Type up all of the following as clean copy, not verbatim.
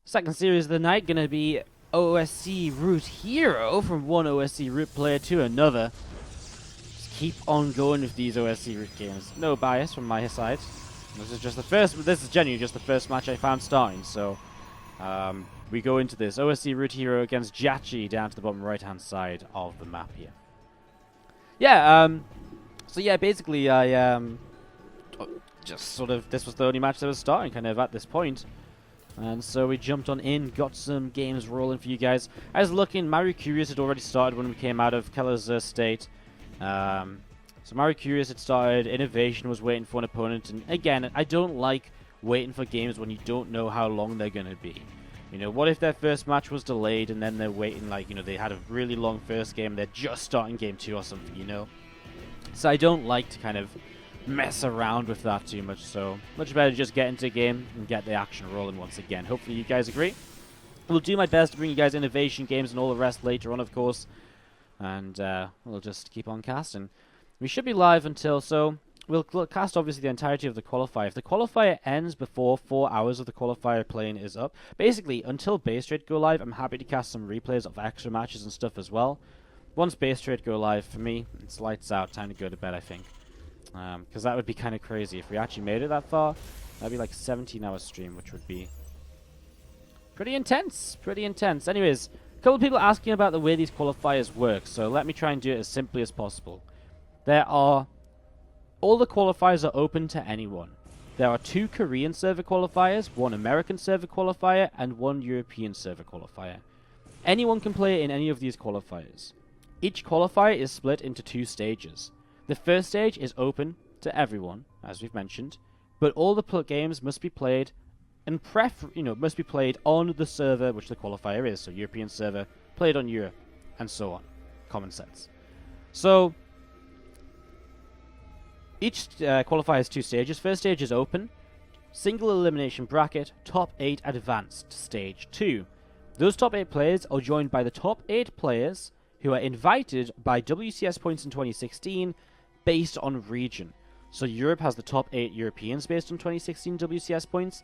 Second series of the night gonna be OSC Root herO from one OSC Root player to another. Just keep on going with these OSC Root games. No bias from my side. This is genuinely just the first match I found starting, so we go into this. OSC Root herO against jjakji down to the bottom right hand side of the map here. Yeah, basically I just sort of, this was the only match that was starting kind of at this point. And so we jumped on in, got some games rolling for you guys. I was looking, Mario Curious had already started when we came out of Keller's state. So Mario Curious had started, Innovation was waiting for an opponent, and again, I don't like waiting for games when you don't know how long they're going to be. You know, what if their first match was delayed and then they're waiting, like, you know, they had a really long first game, they're just starting game 2 or something, you know? So I don't like to kind of mess around with that too much, so much better to just get into a game and get the action rolling once again. Hopefully you guys agree. We'll do my best to bring you guys innovation games and all the rest later on, of course, and we'll just keep on casting. We should be live until, so we'll cast obviously the entirety of the qualifier. If the qualifier ends before 4 hours of the qualifier playing is up, basically until base trade go live, I'm happy to cast some replays of extra matches and stuff as well. Once base trade go live, for me, it's lights out, time to go to bed, I think. Because that would be kind of crazy. If we actually made it that far, that'd be like a 17-hour stream, which would be pretty intense. Pretty intense. Anyways, a couple of people asking about the way these qualifiers work, so let me try and do it as simply as possible. All the qualifiers are open to anyone. There are 2 Korean server qualifiers, 1 American server qualifier, and 1 European server qualifier. Anyone can play in any of these qualifiers. Each qualifier is split into 2 stages. The first stage is open to everyone, as we've mentioned, but all the games must be played and must be played on the server which the qualifier is. So European server, played on Europe, and so on. Common sense. So each qualifier has 2 stages. First stage is open, single elimination bracket, top 8 advanced stage 2. Those top 8 players are joined by the top 8 players who are invited by WCS points in 2016 based on region. So Europe has the top 8 Europeans based on 2016 WCS points.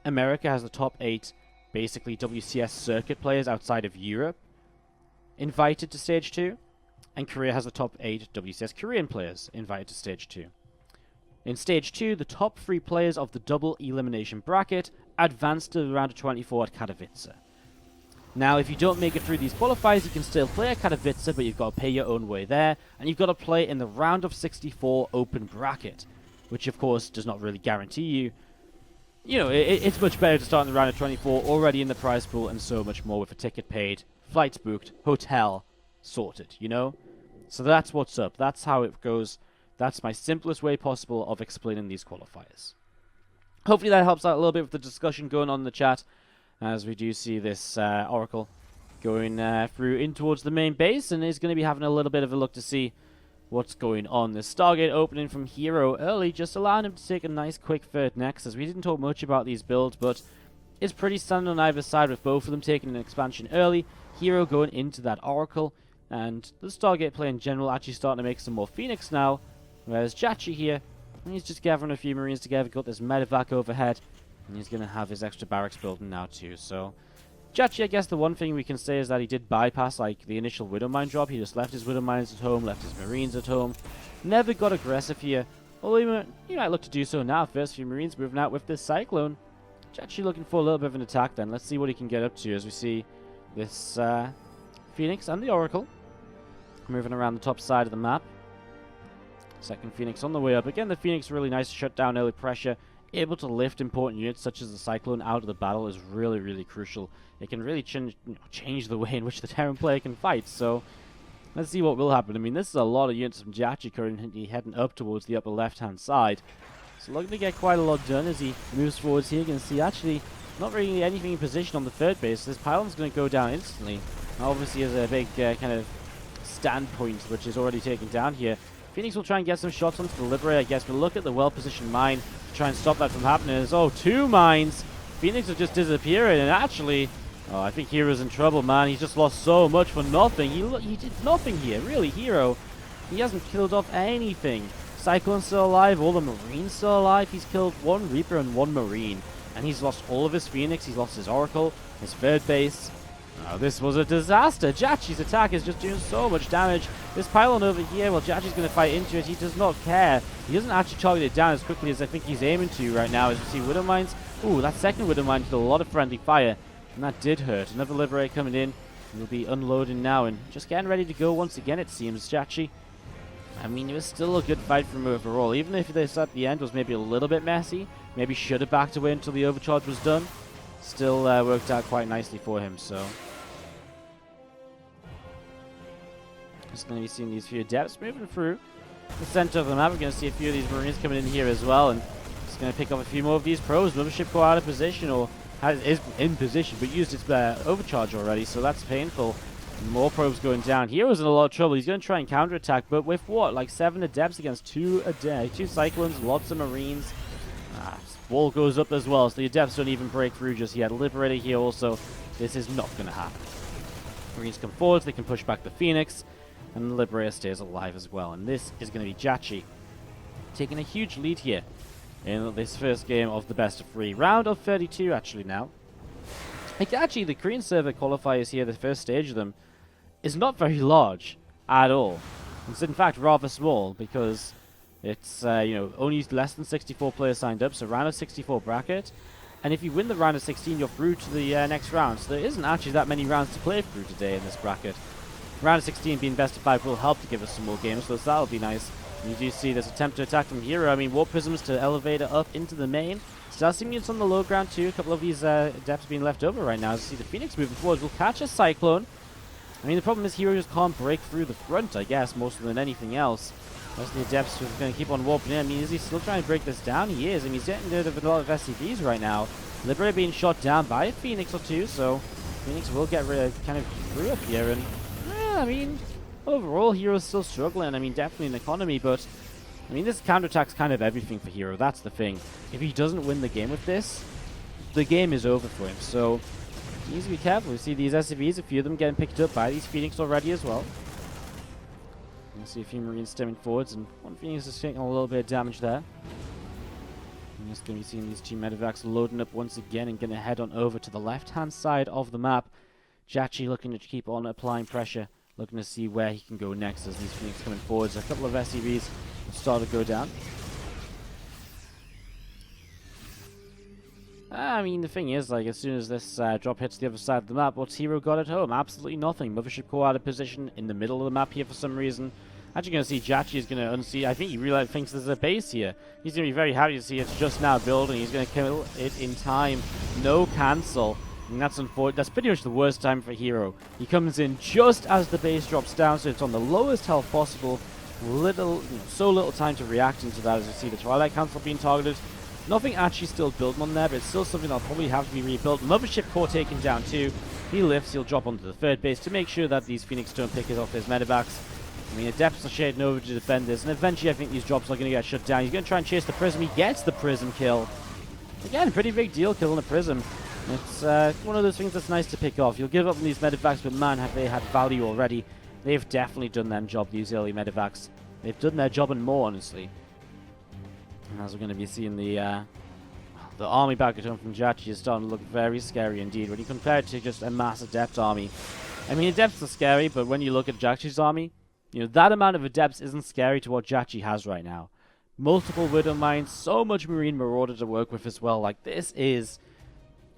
America has the top 8 basically WCS circuit players outside of Europe invited to stage 2. And Korea has the top 8 WCS Korean players invited to stage 2. In stage 2, the top 3 players of the double elimination bracket advance to the round of 24 at Katowice. Now, if you don't make it through these qualifiers, you can still play at Katowice, but you've got to pay your own way there, and you've got to play in the round of 64 open bracket, which of course does not really guarantee you. You know, it's much better to start in the round of 24 already in the prize pool and so much more with a ticket paid, flights booked, hotel sorted, you know? So that's what's up. That's how it goes. That's my simplest way possible of explaining these qualifiers. Hopefully that helps out a little bit with the discussion going on in the chat, as we do see this Oracle going through in towards the main base, and is going to be having a little bit of a look to see what's going on. The Stargate opening from herO early, just allowing him to take a nice quick third Nexus. We didn't talk much about these builds, but it's pretty standard on either side with both of them taking an expansion early. herO going into that Oracle, and the Stargate play in general actually starting to make some more Phoenix now, whereas jjakji here, he's just gathering a few Marines together, got this medevac overhead, and he's going to have his extra barracks building now too. So jjakji, I guess the one thing we can say is that he did bypass like the initial Widow Mine drop. He just left his Widow Mines at home, left his Marines at home, never got aggressive here, although he might look to do so now. First few Marines moving out with this Cyclone. jjakji looking for a little bit of an attack then. Let's see what he can get up to as we see this Phoenix and the Oracle moving around the top side of the map. Second Phoenix on the way up. Again, the Phoenix really nice to shut down early pressure. Able to lift important units such as the Cyclone out of the battle is really, really crucial. It can really change the way in which the Terran player can fight. So let's see what will happen. I mean, this is a lot of units from jjakji currently heading up towards the upper left-hand side. So looking to get quite a lot done as he moves forwards here. You can see actually not really anything in position on the third base. This pylon's going to go down instantly. Obviously, has a big kind of standpoint which is already taken down here. Phoenix will try and get some shots onto the Liberator, I guess, but look at the well-positioned mine to try and stop that from happening. Oh, 2 mines! Phoenix are just disappearing, and actually, I think hero's in trouble, man. He's just lost so much for nothing. He did nothing here, really, herO. He hasn't killed off anything. Cyclone's still alive, all the Marines still alive. He's killed 1 Reaper and 1 Marine. And he's lost all of his Phoenix, he's lost his Oracle, his third base. Oh, this was a disaster. jjakji's attack is just doing so much damage. This pylon over here, well, jjakji's going to fight into it. He does not care. He doesn't actually target it down as quickly as I think he's aiming to right now. As you see, Widow Mines. Ooh, that second Widow Mine did a lot of friendly fire. And that did hurt. Another Liberator coming in. He'll be unloading now and just getting ready to go once again, it seems. jjakji. I mean, it was still a good fight from him overall. Even if this at the end was maybe a little bit messy. Maybe should have backed away until the overcharge was done. Still worked out quite nicely for him, so. Just going to be seeing these few Adepts moving through the center of the map. We're going to see a few of these Marines coming in here as well, and just going to pick up a few more of these probes. Mothership core out of position, or is in position, but used its overcharge already, so that's painful. More probes going down. hero's in a lot of trouble. He's going to try and counterattack, but with what? Like 7 Adepts against 2 Cyclones, lots of Marines. Wall goes up as well, so the Adepts don't even break through just yet. Liberator here also. This is not going to happen. Marines come forward, they can push back the Phoenix, and the Liberator stays alive as well. And this is going to be jjakji taking a huge lead here in this first game of the best of 3. Round of 32 actually now. Like, actually, the Korean Server Qualifiers here, the first stage of them, is not very large at all. It's in fact rather small because it's only less than 64 players signed up, so round of 64 bracket. And if you win the round of 16, you're through to the next round. So there isn't actually that many rounds to play through today in this bracket. Round of 16 being best of 5 will help to give us some more games, so that'll be nice. And you do see this attempt to attack from herO. I mean, Warp Prisms to elevator up into the main. Still seeing units on the low ground too. A couple of these Adepts being left over right now. As you see the Phoenix moving forward, will catch a Cyclone. I mean, the problem is herO just can't break through the front, I guess, more so than anything else. Most of the Adepts just going to keep on warping in. I mean, is he still trying to break this down? He is. I mean, he's getting rid of a lot of SCVs right now. Liberator being shot down by a Phoenix or two, so Phoenix will get kind of through up here. And, I mean, overall, hero's still struggling. I mean, definitely in economy, but, I mean, this counterattack's kind of everything for herO. That's the thing. If he doesn't win the game with this, the game is over for him. So, he needs to be careful. We see these SCVs, a few of them getting picked up by these Phoenix already as well. You see a few Marines stemming forwards, and one Phoenix is taking a little bit of damage there. I'm just going to be seeing these two medevacs loading up once again and going to head on over to the left-hand side of the map. jjakji looking to keep on applying pressure, looking to see where he can go next as these Phoenix coming forwards. A couple of SCVs will start to go down. I mean, the thing is, like, as soon as this drop hits the other side of the map, what's herO got at home? Absolutely nothing. Mothership core out of position in the middle of the map here for some reason. Actually going to see jjakji is going to unseat. I think he really thinks there's a base here. He's going to be very happy to see it's just now building. He's going to kill it in time. No cancel. And that's unfortunate. That's pretty much the worst time for herO. He comes in just as the base drops down, so it's on the lowest health possible. So little time to react into that as you see the Twilight Council being targeted. Nothing actually still built on there, but it's still something that'll probably have to be rebuilt. Mothership core taken down too. He lifts, he'll drop onto the third base to make sure that these Phoenix don't pick it off his medevacs. I mean, Adepts are shading over to defend this, and eventually I think these drops are going to get shut down. He's going to try and chase the Prism. He gets the Prism kill. Again, pretty big deal killing the Prism. It's one of those things that's nice to pick off. You'll give up on these medevacs, but man, have they had value already. They've definitely done their job, these early medevacs. They've done their job and more, honestly. And as we're going to be seeing the army back at home from jjakji is starting to look very scary indeed. When you compare it to just a mass Adept army. I mean, Adepts are scary, but when you look at jjakji's army, you know, that amount of Adepts isn't scary to what jjakji has right now. Multiple Widow Mines, so much Marine Marauder to work with as well. Like, this is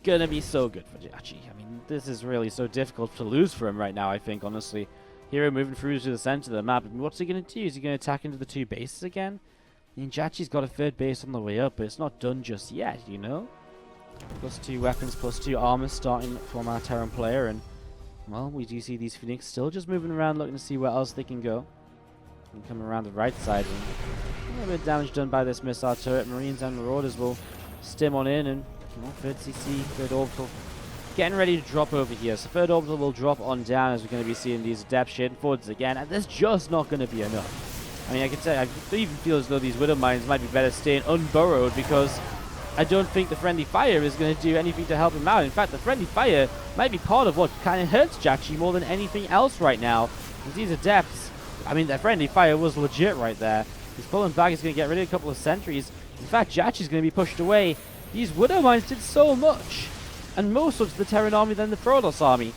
going to be so good for jjakji. I mean, this is really so difficult to lose for him right now, I think, honestly. herO moving through to the center of the map. I mean, what's he going to do? Is he going to attack into the two bases again? I mean, jjakji's got a third base on the way up, but it's not done just yet, you know? +2 weapons, +2 armor starting from our Terran player, and, well, we do see these Phoenix still just moving around, looking to see where else they can go. And come around the right side, and a little bit of damage done by this missile turret. Marines and Marauders will stim on in, and, well, third CC, third orbital, getting ready to drop over here. So third orbital will drop on down as we're going to be seeing these Adepts shading forwards again, and there's just not going to be enough. I mean, I can say, I even feel as though these Widow Mines might be better staying unburrowed, because I don't think the Friendly Fire is going to do anything to help him out. In fact, the Friendly Fire might be part of what kind of hurts jjakji more than anything else right now. Because these Adepts, I mean, that Friendly Fire was legit right there. He's pulling back, he's going to get rid of a couple of sentries. In fact, jjakji's going to be pushed away. These Widow Mines did so much, and more so to the Terran army than the Protoss army.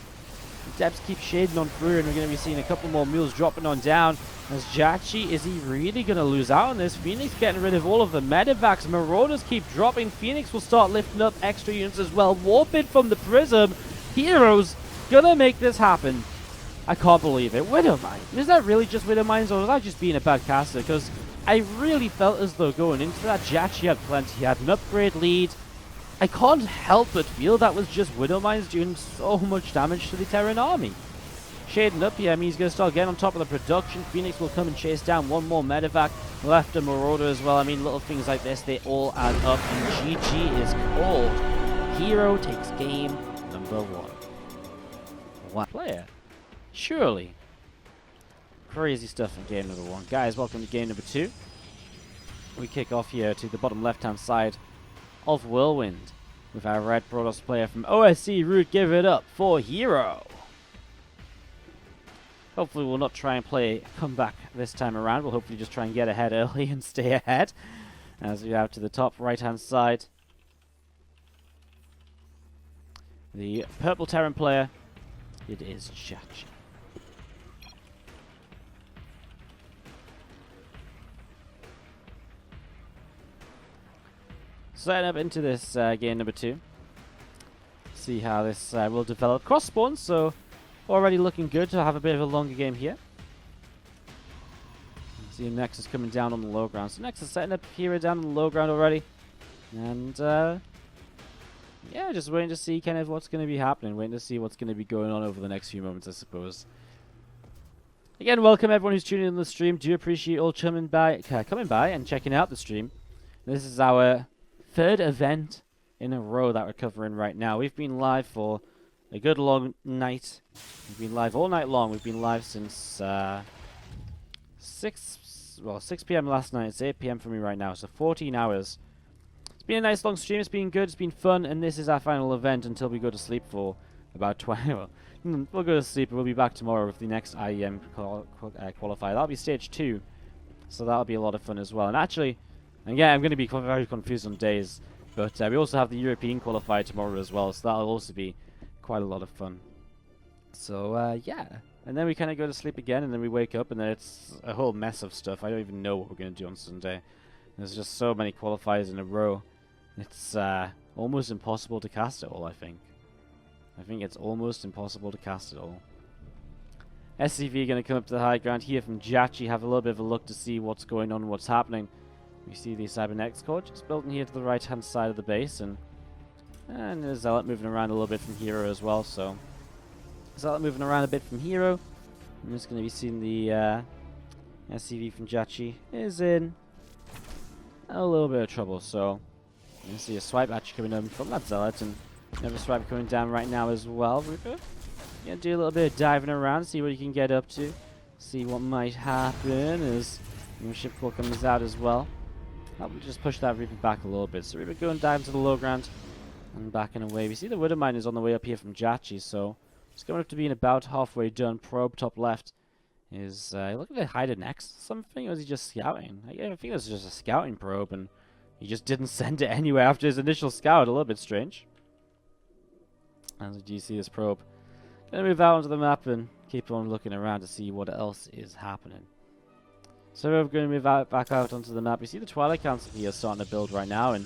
The depths keep shading on through, and we're going to be seeing a couple more mules dropping on down. As jjakji, is he really going to lose out on this? Phoenix getting rid of all of the medevacs. Marauders keep dropping. Phoenix will start lifting up extra units as well. Warped from the Prism. herO's gonna make this happen. I can't believe it. Widow Mine. Is that really just Widow Mines, or was I just being a bad caster? Because I really felt as though going into that jjakji had plenty. He had an upgrade lead. I can't help but feel that was just Widow Mines doing so much damage to the Terran army. Shading up here, I mean, he's going to start getting on top of the production. Phoenix will come and chase down one more medevac. Left a Marauder as well. I mean, little things like this, they all add up. And GG is called. herO takes game number 1. One player. Surely. Crazy stuff in game number 1. Guys, welcome to game number 2. We kick off here to the bottom left-hand side of Whirlwind with our red Protoss player from OSC Root. Give it up for herO. Hopefully we'll not try and play comeback this time around. We'll hopefully just try and get ahead early and stay ahead. As we have to the top right-hand side, the purple Terran player, it is jjakji. Setting up into this game number 2. See how this will develop. Cross spawn, so already looking good to have a bit of a longer game here. See Nexus coming down on the low ground. So Nexus setting up here down on the low ground already. And yeah, just waiting to see kind of what's going to be happening. Waiting to see what's going to be going on over the next few moments, I suppose. Again, welcome everyone who's tuning in the stream. Do appreciate all coming by and checking out the stream. This is our 3rd event in a row that we're covering right now. We've been live for a good long night. We've been live all night long. We've been live since 6 p.m. last night. It's 8 p.m. for me right now, so 14 hours. It's been a nice long stream. It's been good. It's been fun, and this is our final event until we go to sleep for about 20. Well, we'll go to sleep, and we'll be back tomorrow with the next IEM qualifier. That'll be stage 2, so that'll be a lot of fun as well. And actually, again, I'm going to be very confused on days, but we also have the European qualifier tomorrow as well, so that'll also be quite a lot of fun. So yeah, and then we kind of go to sleep again, and then we wake up, and then it's a whole mess of stuff. I don't even know what we're going to do on Sunday. There's just so many qualifiers in a row. It's almost impossible to cast it all, I think. I think it's almost impossible to cast it all. SCV going to come up to the high ground here from jjakji, have a little bit of a look to see what's going on, what's happening. We see the Cybernetics core just building here to the right-hand side of the base, and there's Zealot moving around a little bit from herO as well, so Zealot moving around a bit from herO. I'm just going to be seeing the SCV from jjakji is in a little bit of trouble, so you can see a swipe actually coming in from that Zealot, and another swipe coming down right now as well. We're going to do a little bit of diving around, see what you can get up to, see what might happen as your ship core comes out as well. That will just push that Reaper back a little bit. So Reaper going down to the low ground and backing away. We see the Widow Mine is on the way up here from jjakji, so it's going up to being about halfway done. Probe top left is looking to hide an X something, or is he just scouting? I think that's just a scouting probe, and he just didn't send it anywhere after his initial scout. A little bit strange. As you see this probe, gonna move out onto the map and keep on looking around to see what else is happening. So we're going to move back out onto the map. We see the Twilight Council here starting to build right now, and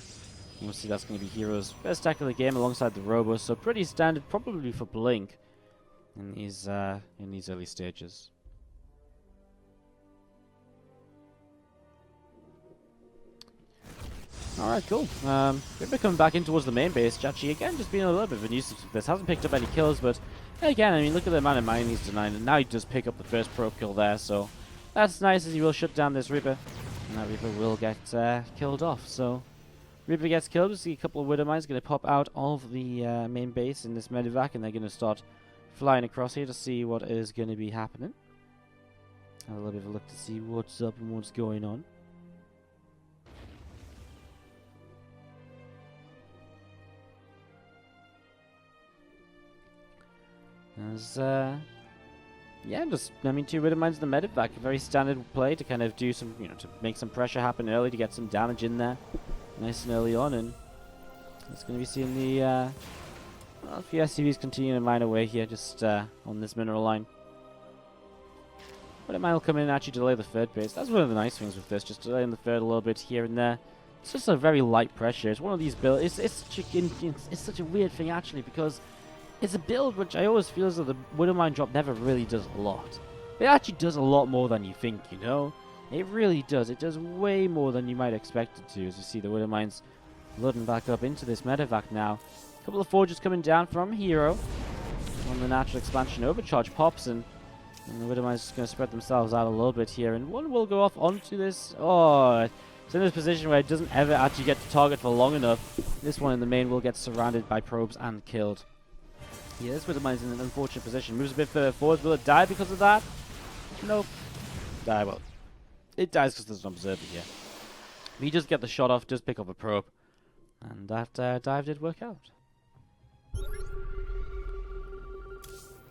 we'll see that's going to be herO's best deck of the game alongside the Robo. So pretty standard, probably for Blink in these early stages. Alright, cool. We're coming back in towards the main base. jjakji again just being a little bit of a nuisance with this. Hasn't picked up any kills, but again, I mean, look at the amount of mining he's denying, and now he does pick up the first probe kill there, so that's nice, as he will shut down this Reaper, and that Reaper will get killed off. So Reaper gets killed. We see a couple of Widow Mines going to pop out of the main base in this medevac, and they're going to start flying across here to see what is going to be happening. Have a little bit of a look to see what's up and what's going on. As yeah, I mean, 2 Widow Mines in the medevac, a very standard play to kind of do some, to make some pressure happen early to get some damage in there, nice and early on, and It's going to be seeing the well, a few SCVs continuing to mine away here, just on this mineral line. But it might come in and actually delay the third base. That's one of the nice things with this, just delaying the third a little bit here and there. It's just a very light pressure. It's one of these builds. It's such a weird thing actually, because it's a build which I always feel as though the Widow Mine drop never really does a lot. It actually does a lot more than you think, you know? It really does. It does way more than you might expect it to, as you see the Widow Mines loading back up into this medevac now. A couple of forges coming down from herO on the natural expansion. Overcharge pops, and the Widow Mines just going to spread themselves out a little bit here. And one will go off onto this. Oh, it's in this position where it doesn't ever actually get to target for long enough. This one in the main will get surrounded by probes and killed. Yeah, this Widow Mine's in an unfortunate position. Moves a bit further forward. Will it die because of that? Nope. Die, well. It dies because there's an observer here. If you just get the shot off, just pick up a probe. And that dive did work out.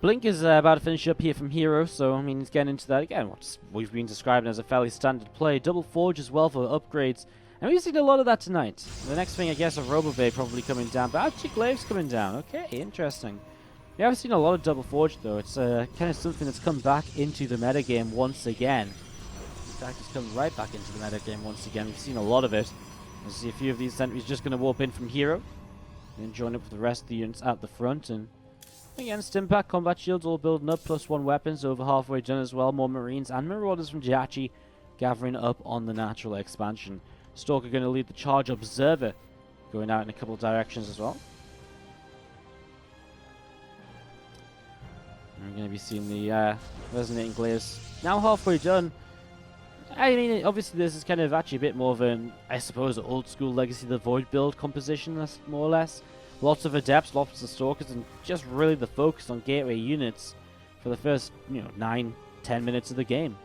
Blink is about to finish up here from herO, so I mean he's getting into that again. What we've been describing as a fairly standard play. Double forge as well for upgrades. And we've seen a lot of that tonight. The next thing, I guess, a RoboBay probably coming down. But actually Glaive's coming down. Okay, interesting. We haven't seen a lot of double forge though. It's kind of something that's come back into the metagame once again. In fact, it's come right back into the metagame once again. We've seen a lot of it. You see a few of these sentries just going to warp in from herO. Then join up with the rest of the units at the front. And again, Stimpack, combat shields all building up. +1 weapons over halfway done as well. More Marines and Marauders from jjakji gathering up on the natural expansion. Stalker going to lead the charge. Observer going out in a couple of directions as well. We're going to be seeing the resonating glaives now halfway done. I mean, obviously this is kind of actually a bit more of an, I suppose, old school Legacy of the Void build composition, more or less. Lots of adepts, lots of stalkers, and just really the focus on gateway units for the first, 9-10 minutes of the game.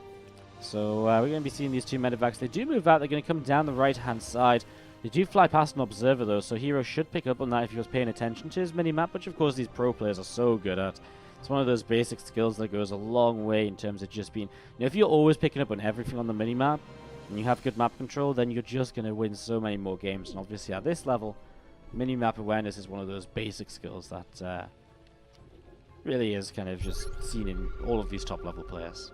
So we're going to be seeing these two medevacs. They do move out. They're going to come down the right-hand side. They do fly past an observer, though, so herO should pick up on that if he was paying attention to his mini-map, which, of course, these pro players are so good at. It's one of those basic skills that goes a long way in terms of just being... if you're always picking up on everything on the mini-map, and you have good map control, then you're just going to win so many more games. And obviously, at this level, mini-map awareness is one of those basic skills that really is kind of just seen in all of these top-level players.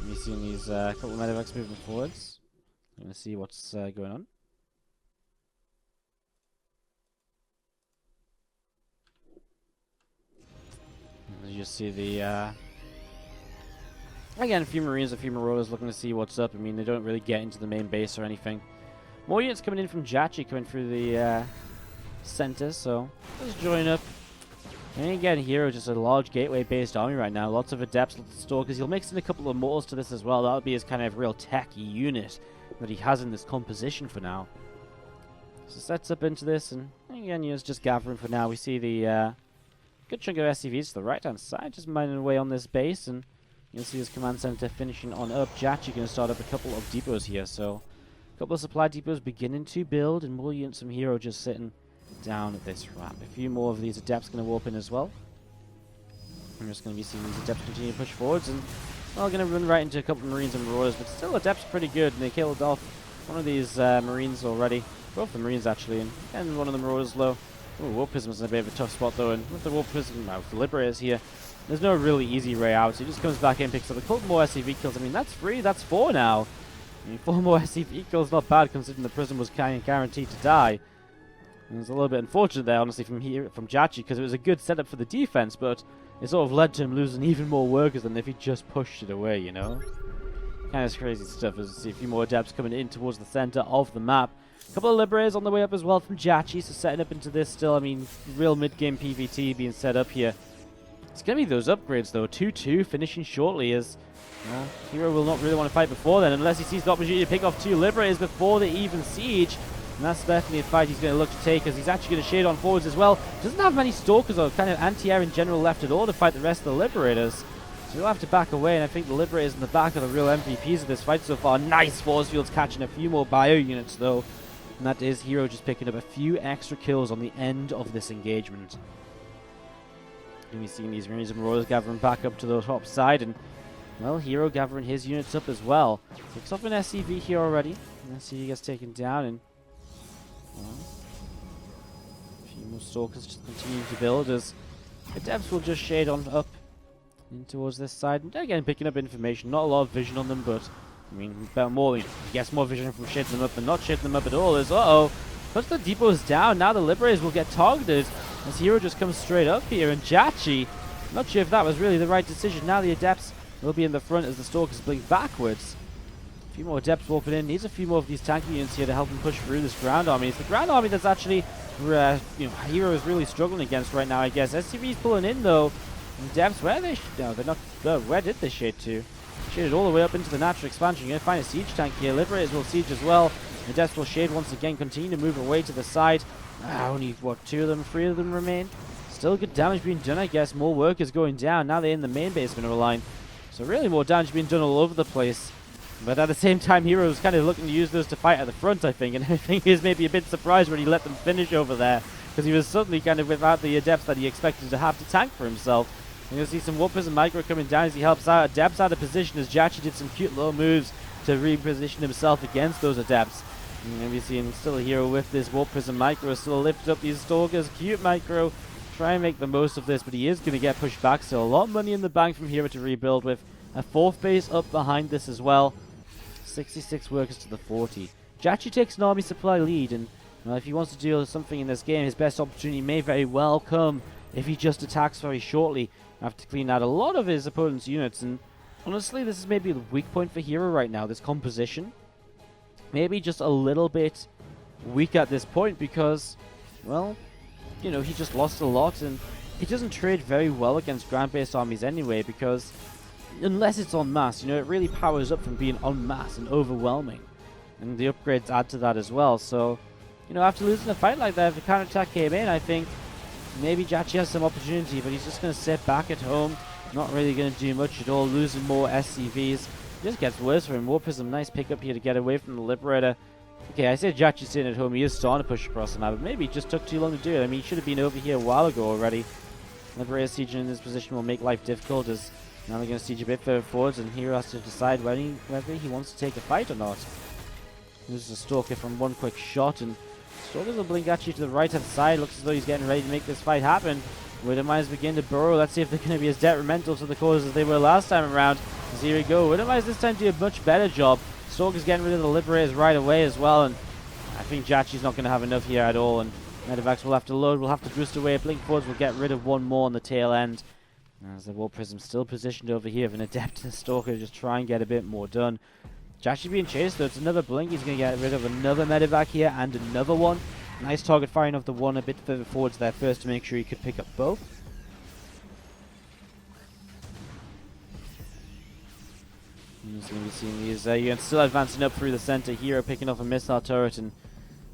You're seeing these couple of medevacs moving forwards. I'm going to see what's going on. You just see the again, a few Marines, a few Marauders looking to see what's up. I mean, they don't really get into the main base or anything. More units coming in from jjakji, coming through the center, so let's join up. And again, herO just a large gateway-based army right now. Lots of adepts, lots of stalkers. He'll mix in a couple of mortals to this as well. That'll be his kind of real techy unit that he has in this composition for now. So sets up into this, and again, he's just gathering for now. We see the good chunk of SCVs to the right-hand side, just mining away on this base, and you'll see his command center finishing on up. jjakji going to start up a couple of depots here, so a couple of supply depots beginning to build, and more units from herO just sitting down at this ramp. A few more of these adepts going to warp in as well. I'm just going to be seeing these adepts continue to push forwards, and well, going to run right into a couple of Marines and Marauders, but still adepts pretty good, and they killed off one of these Marines already. Both the Marines actually, and one of the Marauders low. Ooh, Warp Prism's in a bit of a tough spot though, and with the Warp Prism, with the Liberators here, there's no really easy way out, so he just comes back in, picks up a couple more SCV kills. I mean, that's 3, that's 4 now. I mean, 4 more SCV kills, not bad, considering the Prism was kind of guaranteed to die. And it's a little bit unfortunate there, honestly, from jjakji, because it was a good setup for the defense, but it sort of led to him losing even more workers than if he just pushed it away, you know? Kind of crazy stuff, as you see a few more adepts coming in towards the center of the map. A couple of Liberators on the way up as well from jjakji, so setting up into this still, I mean, real mid-game PvT being set up here. It's going to be those upgrades, though. 2-2 finishing shortly as herO will not really want to fight before then, unless he sees the opportunity to pick off 2 Liberators before the even siege. And that's definitely a fight he's going to look to take, as he's actually going to shade on forwards as well. Doesn't have many Stalkers or kind of anti-air in general left at all to fight the rest of the Liberators. So he'll have to back away, and I think the Liberators in the back are the real MVPs of this fight so far. Nice force fields, catching a few more bio units, though. And that is herO just picking up a few extra kills on the end of this engagement. And we've seen these Marines and Marauders gathering back up to the top side, and well, herO gathering his units up as well. Picks off an SCV here already. And SCV gets taken down, and well, a few more Stalkers just continue to build as the Adepts will just shade on up in towards this side. And again, picking up information. Not a lot of vision on them, but I mean, more, I guess more vision from shading them up than not shading them up at all. Is puts the depots down. Now the Liberators will get targeted as herO just comes straight up here, and jjakji, not sure if that was really the right decision. Now the Adepts will be in the front as the Stalkers blink backwards. A few more Adepts warping in. Needs a few more of these tanky units here to help him push through this ground army. It's the ground army that's actually, herO is really struggling against right now, I guess. SCV's pulling in though. And Adepts, where are they? No, they're not. Where did they shade to? Shaded all the way up into the natural expansion. You're going to find a siege tank here. Liberators will siege as well. The Adepts will shade once again. Continue to move away to the side. Only, what, 3 of them remain? Still good damage being done, I guess. More workers going down. Now they're in the main base mineral line. So really more damage being done all over the place. But at the same time, herO's kind of looking to use those to fight at the front, I think. And I think he was maybe a bit surprised when he let them finish over there. Because he was suddenly kind of without the Adepts that he expected to have to tank for himself. You're going to see some Warp Prism Micro coming down as he helps out. Adepts out of position as jjakji did some cute little moves to reposition himself against those Adepts. And we're seeing still a herO with this Warp Prism Micro, still lift up these Stalkers. Cute Micro. Try and make the most of this, but he is going to get pushed back. Still a lot of money in the bank from herO to rebuild with. A 4th base up behind this as well. 66 workers to the 40. jjakji takes an army supply lead, and well, if he wants to do something in this game, his best opportunity may very well come if he just attacks very shortly after cleaning out a lot of his opponent's units. And honestly, this is maybe the weak point for herO right now, this composition. Maybe just a little bit weak at this point because, well, he just lost a lot, and he doesn't trade very well against ground-based armies anyway, because unless it's en masse, it really powers up from being en masse and overwhelming. And the upgrades add to that as well. So, after losing a fight like that, if the counterattack came in, I think maybe jjakji has some opportunity, but he's just going to sit back at home, not really going to do much at all, losing more SCVs. It just gets worse for him. Warp Prism, nice pickup here to get away from the Liberator. Okay, I said jjakji's sitting at home. He is starting to push across the map, but maybe it just took too long to do it. I mean, he should have been over here a while ago already. Liberator sieging in this position will make life difficult, as now they're going to siege a bit further forwards, and herO has to decide whether he wants to take a fight or not. This is a Stalker from one quick shot, and Stalkers will blink at you to the right-hand side. Looks as though he's getting ready to make this fight happen. Widowmines begin to burrow. Let's see if they're going to be as detrimental to the cause as they were last time around. As here we go. Widowmines this time do a much better job. Stalkers getting rid of the Liberators right away as well, and I think jjakji's not going to have enough here at all, and Medevacs will have to load, will have to boost away. Blink forwards will get rid of one more on the tail end. As the Warp Prism still positioned over here with an Adept and a Stalker, just try and get a bit more done. jjakji being chased though, it's another blink. He's going to get rid of another Medevac here and another one. Nice target firing of the one a bit further forwards there first to make sure he could pick up both. He's going to be seeing these units still advancing up through the center. herO picking off a missile turret and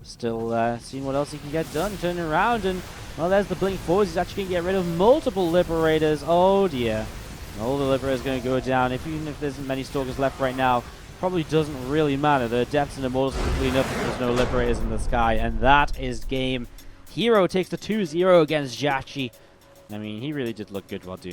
still seeing what else he can get done. Turning around, and well, there's the blink forwards. He's actually going to get rid of multiple Liberators. Oh dear. All the Liberators going to go down. Even if there isn't many Stalkers left right now, probably doesn't really matter. The Adepts and Immortals can clean up if there's no Liberators in the sky. And that is game. herO takes the 2-0 against jjakji. I mean, he really did look good while doing